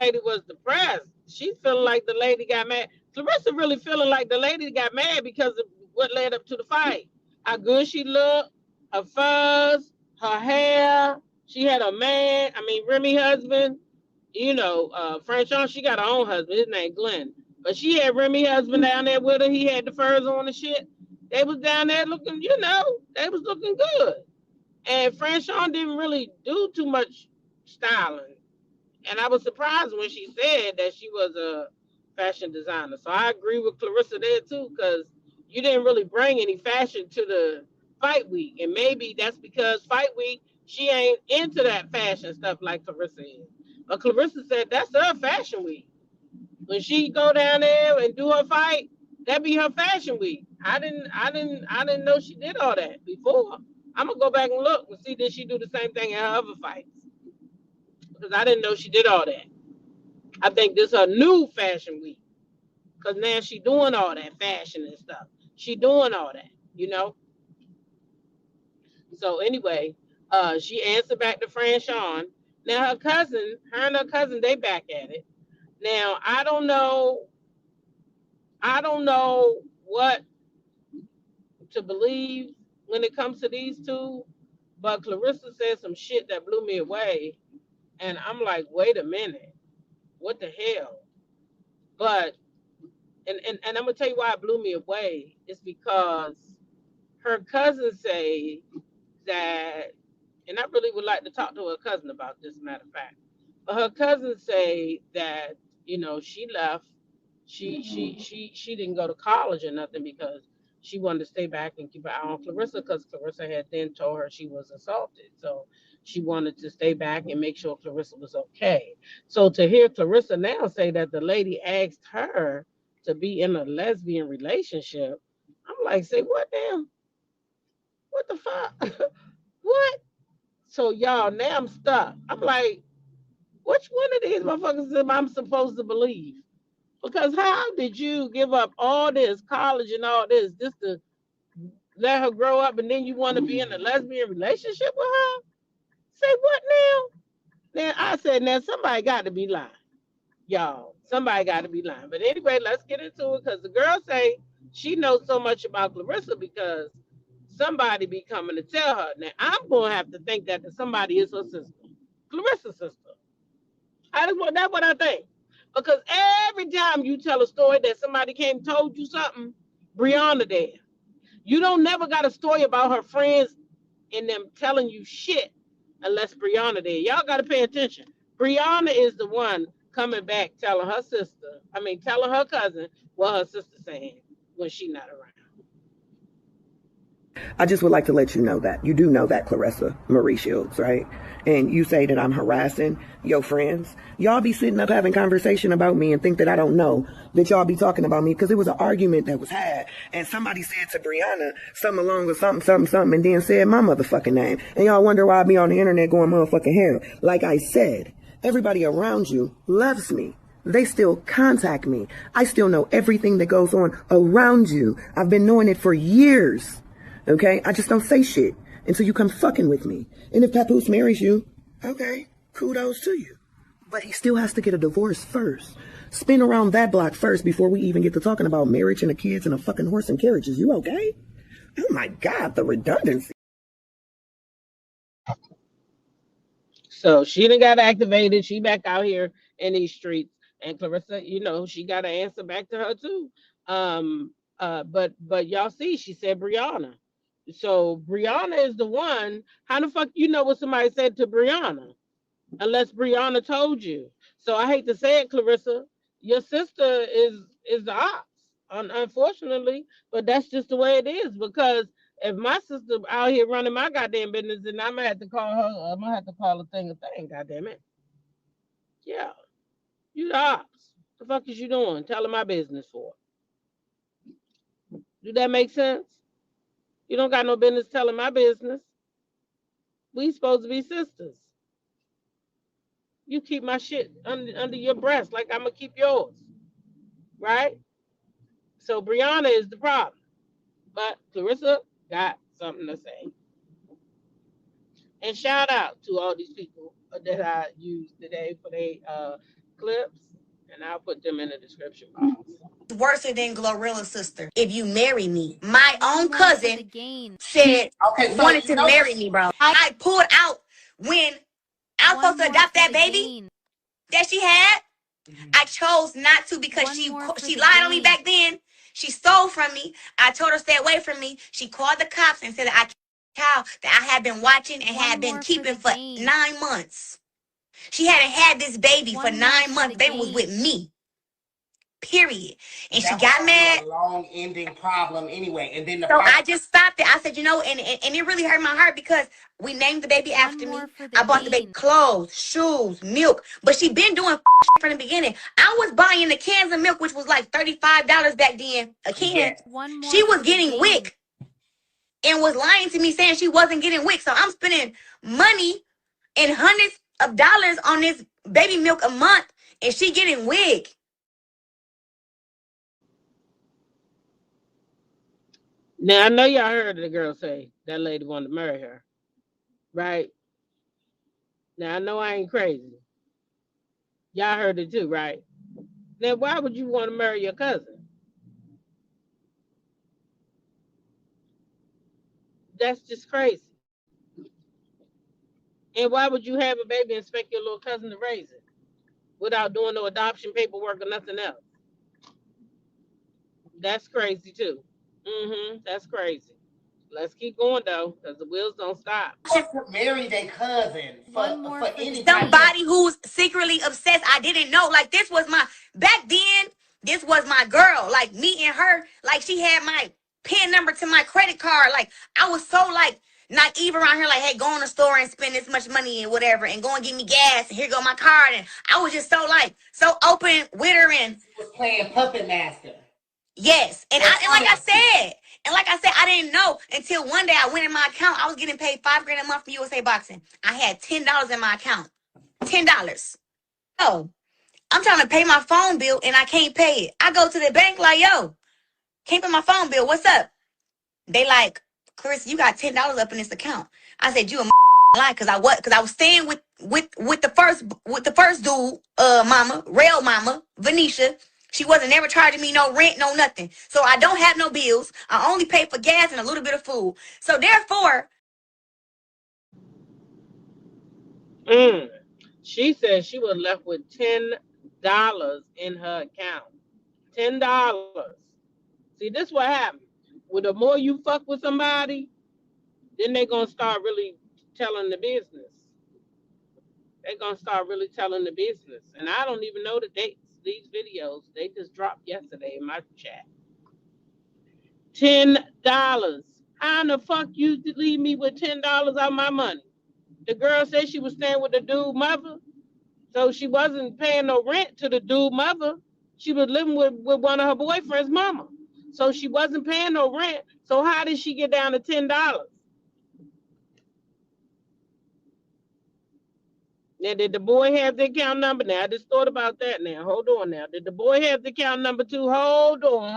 lady was depressed. She feeling like the lady got mad. Clarissa really feeling like the lady got mad because of what led up to the fight. How good she looked, her fuzz, her hair. She had a man, Remy husband. You know, Franchon, she got her own husband. His name Glenn. But she had Remy husband down there with her. He had the furs on and shit. They was down there looking, they was looking good. And Franchon didn't really do too much styling. And I was surprised when she said that she was a fashion designer. So I agree with Clarissa there too, because you didn't really bring any fashion to the fight week. And maybe that's because fight week, she ain't into that fashion stuff like Clarissa is. But Clarissa said that's her fashion week. When she go down there and do her fight, that be her fashion week. I didn't know she did all that before. I'm gonna go back and look and see did she do the same thing in her other fights. Because I didn't know she did all that. I think this is her new fashion week. Because now she doing all that fashion and stuff. She doing all that. So anyway, she answered back to Franchon. Now her and her cousin, they back at it. Now I don't know what to believe when it comes to these two, but Clarissa said some shit that blew me away. And I'm like, wait a minute, what the hell? But, and I'm going to tell you why it blew me away. It's because her cousin say that, and I really would like to talk to her cousin about this, matter of fact. But her cousin say that, she left. She didn't go to college or nothing because she wanted to stay back and keep an eye on Clarissa because Clarissa had then told her she was assaulted. So she wanted to stay back and make sure Clarissa was okay. So to hear Clarissa now say that the lady asked her to be in a lesbian relationship, I'm like, say what now? What the fuck? What? So y'all, now I'm stuck. I'm like, which one of these motherfuckers am I supposed to believe? Because how did you give up all this college and all this just to let her grow up and then you want to be in a lesbian relationship with her? Say what now? Then I said, now somebody got to be lying. Y'all, somebody got to be lying. But anyway, let's get into it because the girl say She knows so much about Clarissa because somebody be coming to tell her. Now I'm gonna have to think that somebody is her sister, Clarissa's sister. That's what I think. Because every time you tell a story that somebody came and told you something, Brianna there. You don't never got a story about her friends and them telling you shit unless Brianna there. Y'all gotta pay attention. Brianna is the one coming back telling her sister, telling her cousin what her sister's saying when she not around. I just would like to let you know that. You do know that, Clarissa Marie Shields, right? And you say that I'm harassing your friends. Y'all be sitting up having conversation about me and think that I don't know that y'all be talking about me because it was an argument that was had. And somebody said to Brianna something along with something, and then said my motherfucking name. And y'all wonder why I be on the internet going motherfucking hell. Like I said, everybody around you loves me. They still contact me. I still know everything that goes on around you. I've been knowing it for years. Okay? I just don't say shit until you come fucking with me. And if Papoose marries you, okay, kudos to you. But he still has to get a divorce first. Spin around that block first before we even get to talking about marriage and the kids and a fucking horse and carriages. You okay? Oh my God, the redundancy. So she done got activated. She back out here in these streets. And Clarissa, she got an answer back to her too. But y'all see, she said Brianna. So Brianna is the one. How the fuck you know what somebody said to Brianna? Unless Brianna told you. So I hate to say it, Clarissa, your sister is the ops, unfortunately. But that's just the way it is. Because if my sister out here running my goddamn business, then I'm gonna have to call her. I'm gonna have to call a thing a thing. Goddamn it. Yeah, you the ops. The fuck is you doing? Telling my business for? Do that make sense? You don't got no business telling my business. We supposed to be sisters. You keep my shit under your breast like I'm gonna keep yours, right? So Brianna is the problem, but Clarissa got something to say. And shout out to all these people that I used today for their clips, and I'll put them in the description box. Worse than Glorilla's sister. If you marry me, my own cousin said wanted to marry me, bro. I pulled out when I was supposed to adopt that baby that she had. I chose not to because she lied on me back then. She stole from me. I told her stay away from me. She called the cops and said that cow that I had been watching and had been keeping for 9 months. She hadn't had this baby for 9 months. The baby was with me. Period. And she got mad. A long ending problem anyway. And then so I just stopped it. I said, and it really hurt my heart because we named the baby after me. I bought the baby clothes, shoes, milk. But she been doing from the beginning. I was buying the cans of milk, which was like $35 back then a can. She was getting WIC and was lying to me saying she wasn't getting WIC. So I'm spending money and hundreds of dollars on this baby milk a month and she getting WIC. Now, I know y'all heard the girl say that lady wanted to marry her, right? Now, I know I ain't crazy. Y'all heard it too, right? Now, why would you want to marry your cousin? That's just crazy. And why would you have a baby and expect your little cousin to raise it without doing no adoption paperwork or nothing else? That's crazy too. That's crazy. Let's keep going though, because the wheels don't stop. Marry their cousin for any somebody who's secretly obsessed. I didn't know. Like this was back then. This was my girl. Like me and her. Like she had my PIN number to my credit card. Like I was so like naive around here. Like hey, go in the store and spend this much money and whatever, and go and get me gas. And here go my card. And I was just so open with her and she was playing puppet master. Yes, and like I said, I didn't know until one day I went in my account. I was getting paid $5,000 a month from USA Boxing. I had $10 in my account, $10. So I'm trying to pay my phone bill and I can't pay it. I go to the bank like, yo, can't pay my phone bill. What's up? They like, Clarissa, you got $10 up in this account. I said, you a lie, because I was staying with the first dude, mama, real mama, Venetia. She wasn't never charging me no rent, no nothing. So I don't have no bills. I only pay for gas and a little bit of food. So therefore, She said she was left with $10 in her account. $10. See, this what happens. Well, the more you fuck with somebody, then they gonna start really telling the business. They gonna start really telling the business. And I don't even know the dates. These videos, they just dropped yesterday in my chat. $10. How in the fuck you leave me with $10 out of my money? The girl said she was staying with the dude mother, so she wasn't paying no rent to the dude mother. She was living with one of her boyfriend's mama, so she wasn't paying no rent. So how did she get down to $10? Now, did the boy have the account number? Now, I just thought about that now. Hold on now. Did the boy have the account number too? Hold on.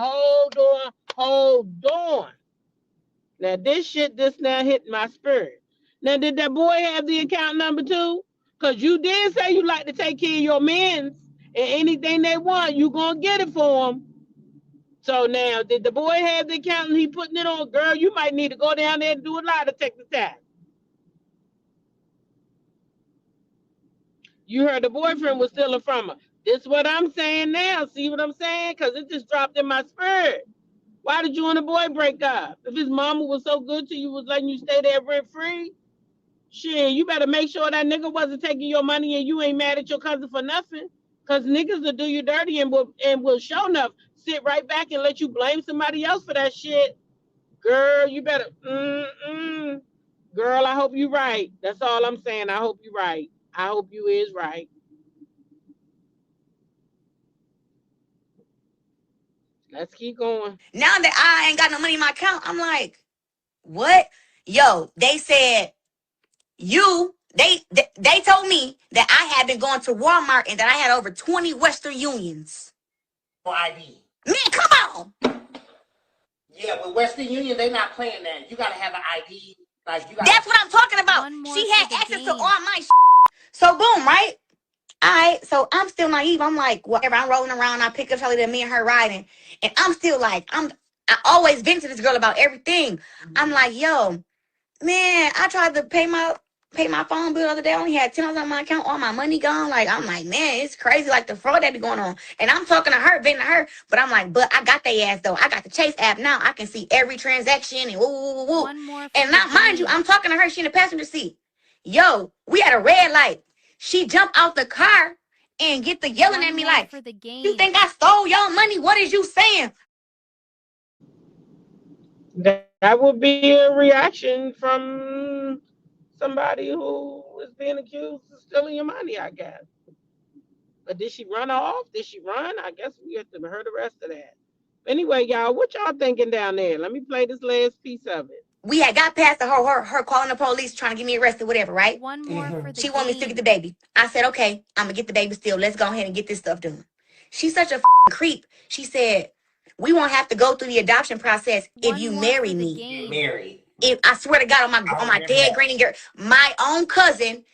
Now, this shit just now hit my spirit. Now, did that boy have the account number too? Because you did say you like to take care of your men, and anything they want, you going to get it for them. So now, did the boy have the account and he putting it on? Girl, you might need to go down there and do a lie detector test. You heard the boyfriend was stealing from her. This is what I'm saying now. See what I'm saying? Because it just dropped in my spirit. Why did you and the boy break up? If his mama was so good to you, was letting you stay there rent free, shit, you better make sure that nigga wasn't taking your money and you ain't mad at your cousin for nothing. Because niggas will do you dirty and will show enough sit right back and let you blame somebody else for that shit. Girl, you better, Girl, I hope you right. That's all I'm saying. I hope you right. I hope you is right. Let's keep going. now that I ain't got no money in my account, I'm like, what? Yo, they said they told me that I had been going to Walmart and that I had over 20 Western Unions. For ID. Man, come on. Yeah, but Western Union, they not playing that. You gotta have an ID. Like you gotta. That's what I'm talking about. She had access to all my So boom, right? Alright, so I'm still naive. I'm like, whatever. I'm rolling around. I pick up Charlie, that me and her riding. And I'm still like, I always vent to this girl about everything. I'm like, yo, man, I tried to pay my phone bill the other day. I only had $10 on my account, all my money gone. Like, I'm like, man, it's crazy, like the fraud that be going on. And I'm talking to her, venting to her, but I'm like, but I got they ass though. I got the Chase app now. I can see every transaction and woo. And now, mind you, I'm talking to her. She in the passenger seat. Yo, we at a red light. She jumped out the car and get the yelling at me like, you think I stole your money? What is you saying? That would be a reaction from somebody who is being accused of stealing your money, I guess. But did she run off? Did she run? I guess we have to hear the rest of that. Anyway, y'all, what y'all thinking down there? Let me play this last piece of it. We had got past the her calling the police, trying to get me arrested, whatever, right? One more for the She want me to still get the baby. I said, okay, I'm gonna get the baby still. Let's go ahead and get this stuff done. She's such a creep. She said, we won't have to go through the adoption process if you marry me. Married. If I swear to God, on my dead granny girl, my own cousin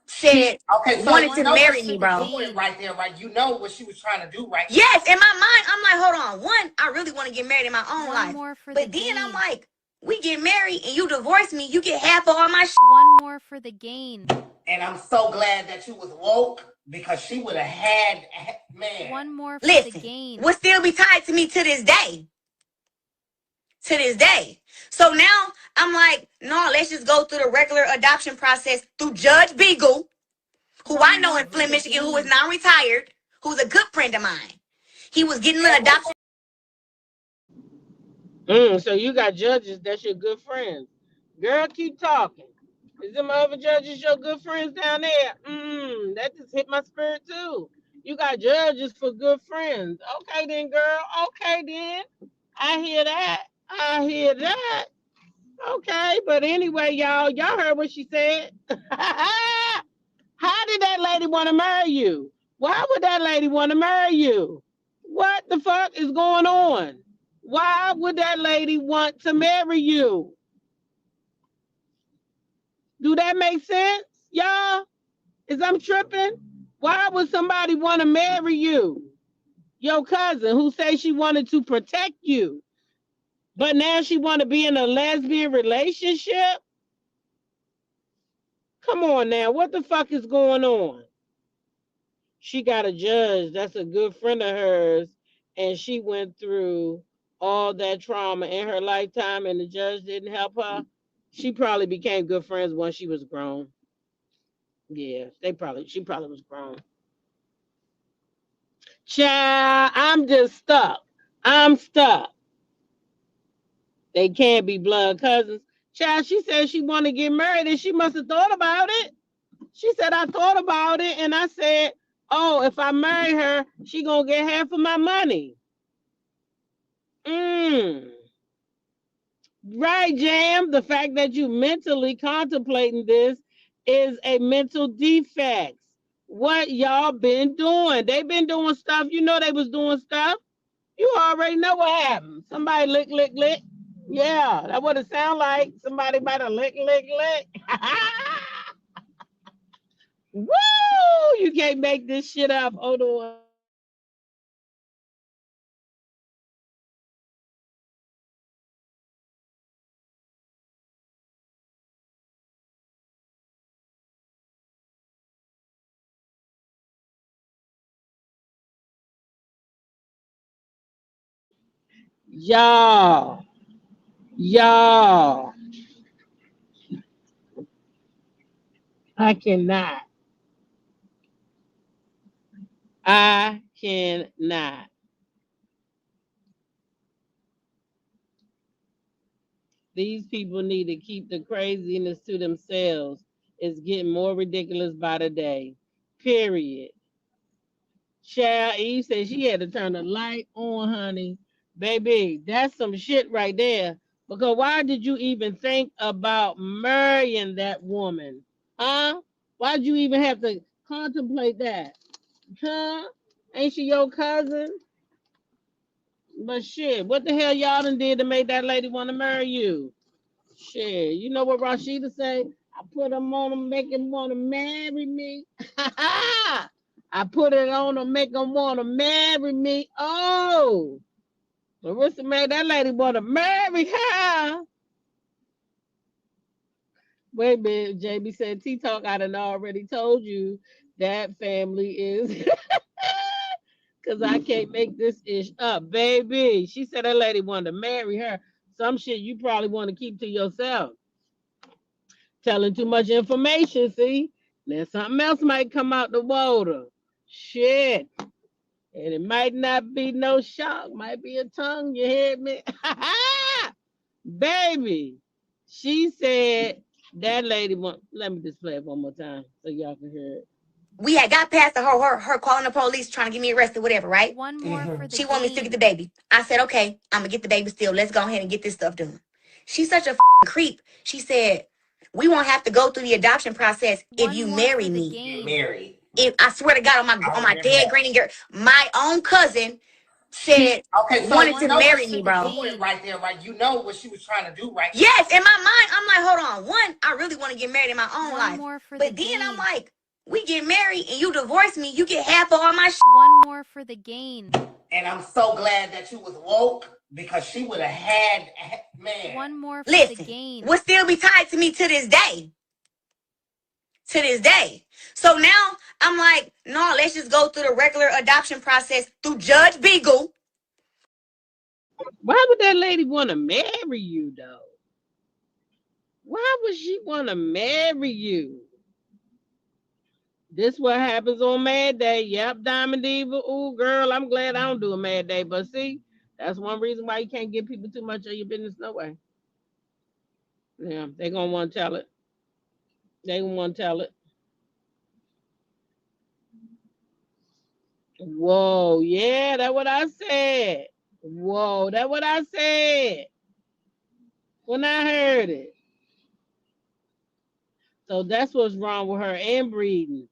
said wanted to marry me, bro. Right there, right? You know what she was trying to do, right? Yes, in my mind, I'm like, hold on. One, I really want to get married in my own life. But then I'm like, we get married and you divorce me, you get half of all my shit. One more for the gain. And I'm so glad that you was woke because she would have had, man. One more for Listen, the gain. will still be tied to me to this day. To this day. So now I'm like, no, let's just go through the regular adoption process through Judge Beagle, who I know in Flint, Michigan, who is now retired, who's a good friend of mine. He was getting an adoption. So you got judges that's your good friends. Girl, keep talking. Is them other judges your good friends down there? That just hit my spirit too. You got judges for good friends. Okay then, girl. Okay then. I hear that. Okay, but anyway, y'all heard what she said. How did that lady want to marry you? Why would that lady want to marry you? What the fuck is going on? Why would that lady want to marry you? Do that make sense, y'all? Is I'm tripping? Why would somebody want to marry you? Your cousin who say she wanted to protect you, but now she want to be in a lesbian relationship? Come on now, what the fuck is going on? She got a judge that's a good friend of hers, and she went through all that trauma in her lifetime, and the judge didn't help her. She probably became good friends once she was grown. Yeah, she probably was grown. Child, I'm just stuck. I'm stuck. They can't be blood cousins. Child, she said she want to get married, and she must have thought about it. She said, I thought about it, and I said, oh, if I marry her, she gonna get half of my money. Right, Jam. The fact that you mentally contemplating this is a mental defect. What y'all been doing? They been doing stuff. You know they was doing stuff. You already know what happened. Somebody lick, lick, lick. Yeah, that what it sound like. Somebody about to lick, lick, lick. Woo! You can't make this shit up. Hold on. Y'all. Y'all. I cannot. I cannot. These people need to keep the craziness to themselves. It's getting more ridiculous by the day. Period. Child Eve said she had to turn the light on, honey. Baby, that's some shit right there. Because why did you even think about marrying that woman? Huh? Why'd you even have to contemplate that? Huh? Ain't she your cousin? But shit, what the hell y'all done did to make that lady want to marry you? Shit, you know what Rashida say? I put him on to make him want to marry me. I put it on to make him want to marry me. Oh, Larissa made that lady want to marry her. Wait a minute, JB said T Talk. I done already told you that family is. Cause I can't make this ish up, baby. She said that lady wanted to marry her. Some shit you probably want to keep to yourself. Telling too much information, see? Then something else might come out the water. Shit. And it might not be no shock, might be a tongue, you hear me? Baby. She said that lady want, let me just play it one more time so y'all can hear it. We had got past her calling the police, trying to get me arrested, whatever, right? One more for the She wanted me to game. get the baby. I said, okay, I'm gonna get the baby still. Let's go ahead and get this stuff done. She's such a creep. She said, we won't have to go through the adoption process if you marry me. Married. If I swear to God, on my dead granny girl, my own cousin said Okay, so wanted you to know what marry she me, was bro. doing right there, right? You know what she was trying to do right there. Yes, in my mind, I'm like, hold on. One, I really want to get married in my own One life. more for But the then I'm game. like, we get married and you divorce me, you get half of all my shit. One more for the gain. And I'm so glad that you was woke because she would have had, man. One more for Listen, the gain. will still be tied to me to this day. To this day. So now I'm like, no, let's just go through the regular adoption process through Judge Beagle. Why would that lady want to marry you, though? Why would she want to marry you? This what happens on Mad Day. Yep, Diamond Diva. Ooh, girl, I'm glad I don't do a Mad Day. But see, that's one reason why you can't give people too much of your business no way. Yeah, they gonna want to tell it. They gonna want to tell it. Whoa, yeah, that's what I said. Whoa, that's what I said when I heard it. So that's what's wrong with her inbreeding.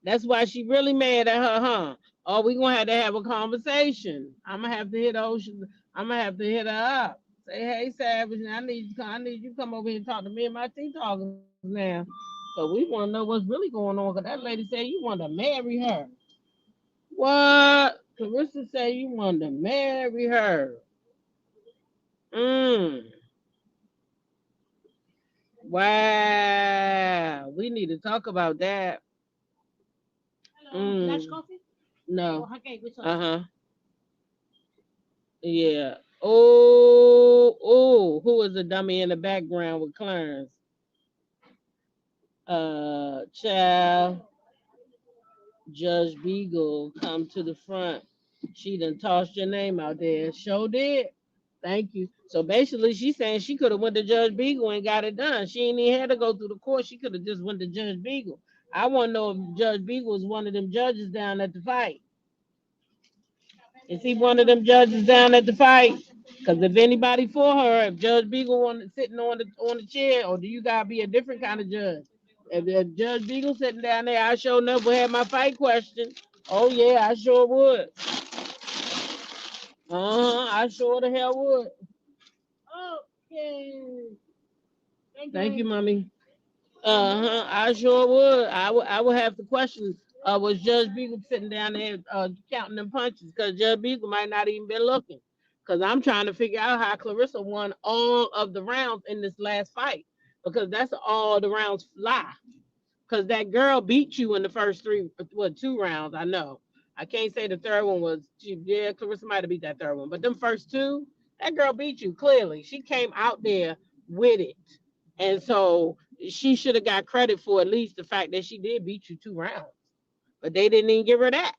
That's why she really mad at her, huh? Oh, we gonna have to have a conversation. I'm gonna have to hit Ocean. I'm gonna have to hit her up. Say, hey, Savage, I need you to come over here and talk to me and my T talkers now. So we want to know what's really going on. Cause that lady said you want to marry her. What? Clarissa say you want to marry her. Mm. Wow. We need to talk about that. Coffee? No. Uh-huh. Yeah. Who was the dummy in the background with Clarence? Child, Judge Beagle, come to the front. She done tossed your name out there. Sure did. Thank you. So basically, she's saying she could have went to Judge Beagle and got it done. She ain't even had to go through the court. She could have just went to Judge Beagle. I want to know if Judge Beagle was one of them judges down at the fight. Is he one of them judges down at the fight? Because if anybody for her, if Judge Beagle sitting on the chair, or do you gotta be a different kind of judge? If Judge Beagle sitting down there, I sure enough would have my fight question. Oh yeah, I sure would. I sure the hell would. Okay. Thank you, mommy. I sure would. I would have to question. Was Judge Beagle sitting down there counting them punches? Because Judge Beagle might not even been looking. Because I'm trying to figure out how Clarissa won all of the rounds in this last fight. Because that's all the rounds fly. Because that girl beat you in the first two rounds. I know. I can't say the third one was. Yeah, Clarissa might have beat that third one. But them first two, that girl beat you clearly. She came out there with it. And so she should have got credit for at least the fact that she did beat you 2 rounds. But they didn't even give her that.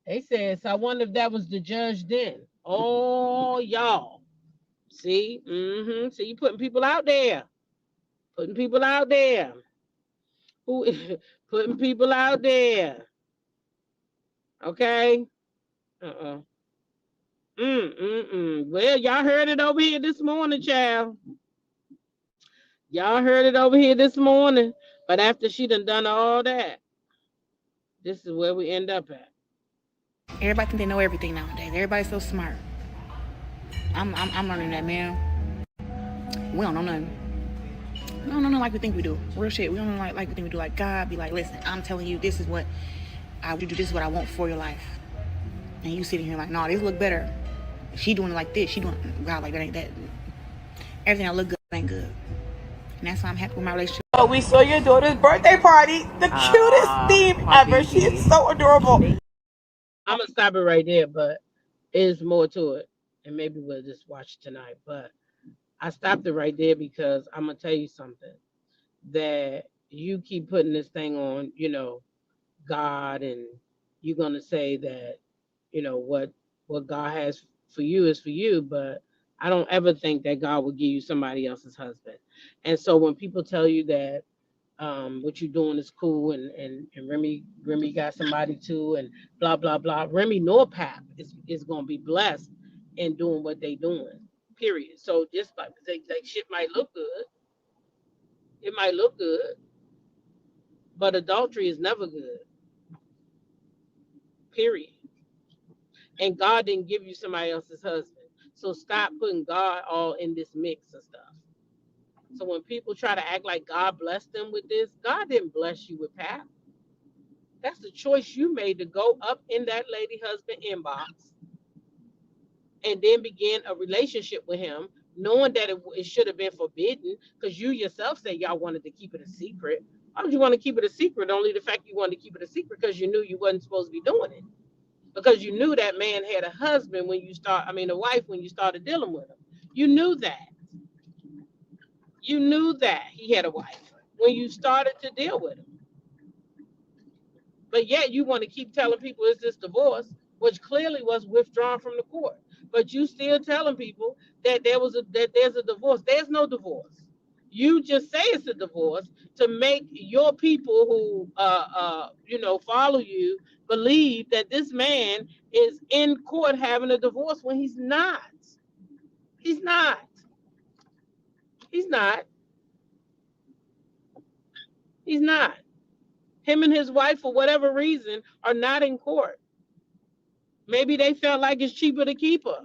They said, so I wonder if that was the judge then. Oh, y'all. See? See, you putting people out there. Putting people out there. Who putting people out there. Okay? Well, y'all heard it over here this morning, child. Y'all heard it over here this morning. But after she done all that, this is where we end up at. Everybody think they know everything nowadays. Everybody's so smart. I'm learning that, man. We don't know nothing. We don't know nothing like we think we do. Real shit. We don't know like we think we do. Like God be like, listen, I'm telling you, this is what I would do. This is what I want for your life. And you sitting here like, no, this look better. She doing it like this. She doing God like that ain't that. Everything that look good ain't good. And that's why I'm happy with my relationship. Oh, we saw your daughter's birthday party. The cutest theme ever. She is so adorable. I'm gonna stop it right there, but there's more to it, and maybe we'll just watch it tonight. But I stopped it right there because I'm gonna tell you something that you keep putting this thing on, God, and you're gonna say that, what God has for you is for you, but I don't ever think that God will give you somebody else's husband. And so when people tell you that what you're doing is cool, and Remy got somebody too, and blah blah blah. Remy nor Pap is gonna be blessed in doing what they doing. Period. So just like shit might look good, it might look good, but adultery is never good. Period. And God didn't give you somebody else's husband, so stop putting God all in this mix of stuff. So when people try to act like God blessed them with this, God didn't bless you with Pap. That's the choice you made to go up in that lady husband inbox and then begin a relationship with him, knowing that it should have been forbidden because you yourself said y'all wanted to keep it a secret. Why would you want to keep it a secret? Only the fact you wanted to keep it a secret because you knew you wasn't supposed to be doing it. Because you knew that man had a husband a wife when you started dealing with him. You knew that. You knew that he had a wife when you started to deal with him. But yet you want to keep telling people it's this divorce, which clearly was withdrawn from the court. But you still telling people that there's a divorce. There's no divorce. You just say it's a divorce to make your people who follow you believe that this man is in court having a divorce when he's not. He's not. He's not. He's not. Him and his wife, for whatever reason, are not in court. Maybe they felt like it's cheaper to keep her.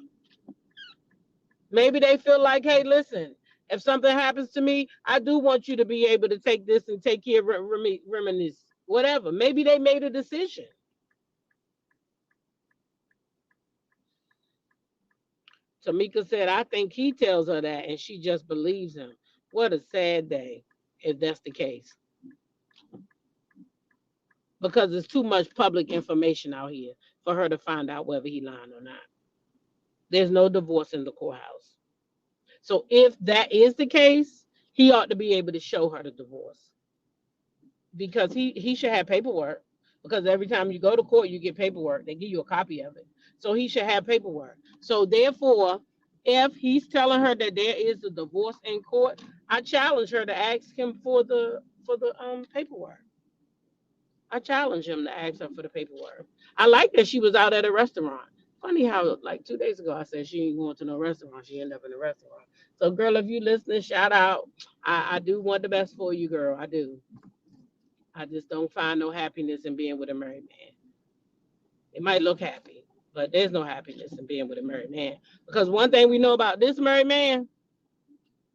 Maybe they feel like, hey, listen, if something happens to me, I do want you to be able to take this and take care of reminisce, whatever. Maybe they made a decision. Tamika said, I think he tells her that and she just believes him. What a sad day if that's the case. Because there's too much public information out here for her to find out whether he lying or not. There's no divorce in the courthouse. So if that is the case, he ought to be able to show her the divorce. Because he should have paperwork. Because every time you go to court, you get paperwork. They give you a copy of it. So he should have paperwork. So therefore, if he's telling her that there is a divorce in court, I challenge her to ask him for the paperwork. I challenge him to ask her for the paperwork. I like that she was out at a restaurant. Funny how like 2 days ago I said she ain't going to no restaurant. She ended up in a restaurant. So girl, if you listening, shout out. I do want the best for you, girl. I do. I just don't find no happiness in being with a married man. It might look happy, but there's no happiness in being with a married man. Because one thing we know about this married man.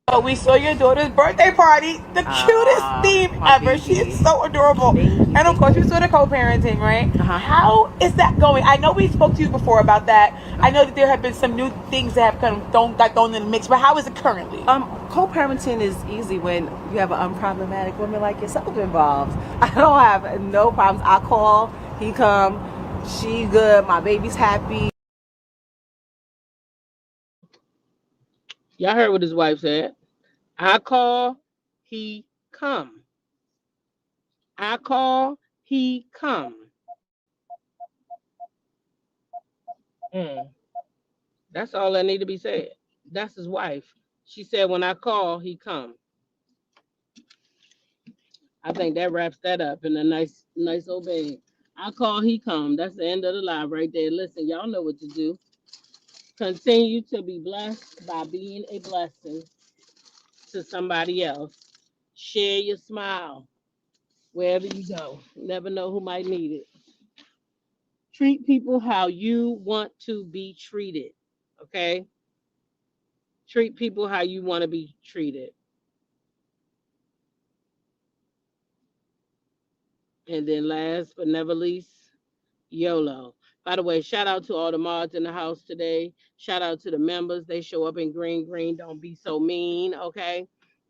Oh, we saw your daughter's birthday party. The cutest theme ever. She is so adorable. And of course, we saw the co-parenting, right? How is that going? I know we spoke to you before about that. I know that there have been some new things that have kind of thrown in the mix, but how is it currently? Co-parenting is easy when you have an unproblematic woman like yourself involved. I don't have no problems. I call, he come, she good, my baby's happy. Y'all heard what his wife said. I call, he come. I call, he come. That's all that need to be said. That's his wife. She said, when I call, he come. I think that wraps that up in a nice old bag. I call, he come. That's the end of the live right there. Listen, y'all know what to do. Continue to be blessed by being a blessing to somebody else. Share your smile wherever you go. You never know who might need it. Treat people how you want to be treated. Okay? Treat people how you want to be treated. And then last but never least, YOLO. By the way, shout out to all the mods in the house today. Shout out to the members. They show up in green. Don't be so mean, okay?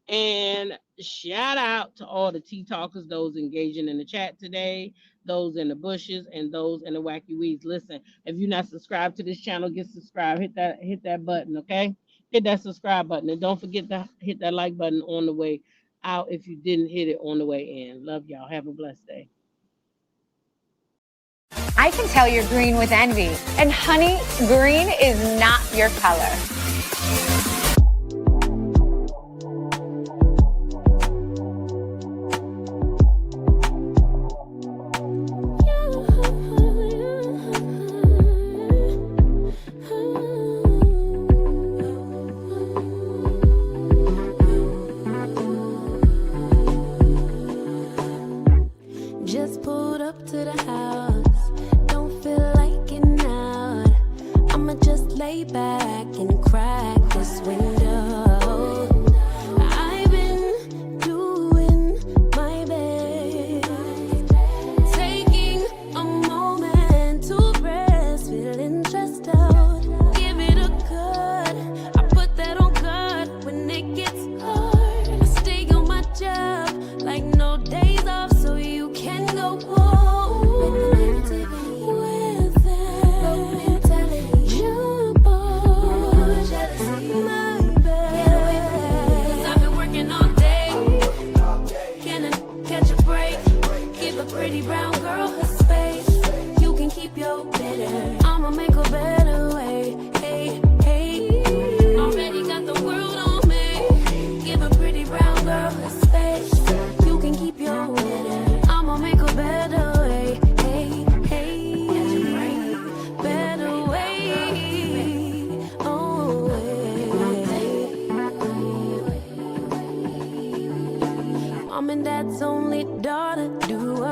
And shout out to all the tea talkers, those engaging in the chat today, those in the bushes, and those in the wacky weeds. Listen, if you're not subscribed to this channel, get subscribed. Hit that button, okay? Hit that subscribe button. And don't forget to hit that like button on the way out if you didn't hit it on the way in. Love y'all. Have a blessed day. I can tell you're green with envy. And honey, green is not your color. Just pulled up to the house. Don't feel like getting out. I'ma just lay back and crack this window. I've been doing my best, taking a moment to rest, feeling stressed out. Give it a cut. I put that on guard when it gets hard. I stay on my job like no days off, so you can go home with that mentality. Jump on jealousy, my bad. 'Cause I've been working all day. Can I catch a break? Give a pretty brown girl her space. You can keep your bitter. I'ma make a better way. Hey, hey. Already got the world on me. Give a pretty brown girl her space. You can keep your bitter. I'ma make a better way. Hey, hey. Better way. Oh, Mom and Dad's only daughter. Do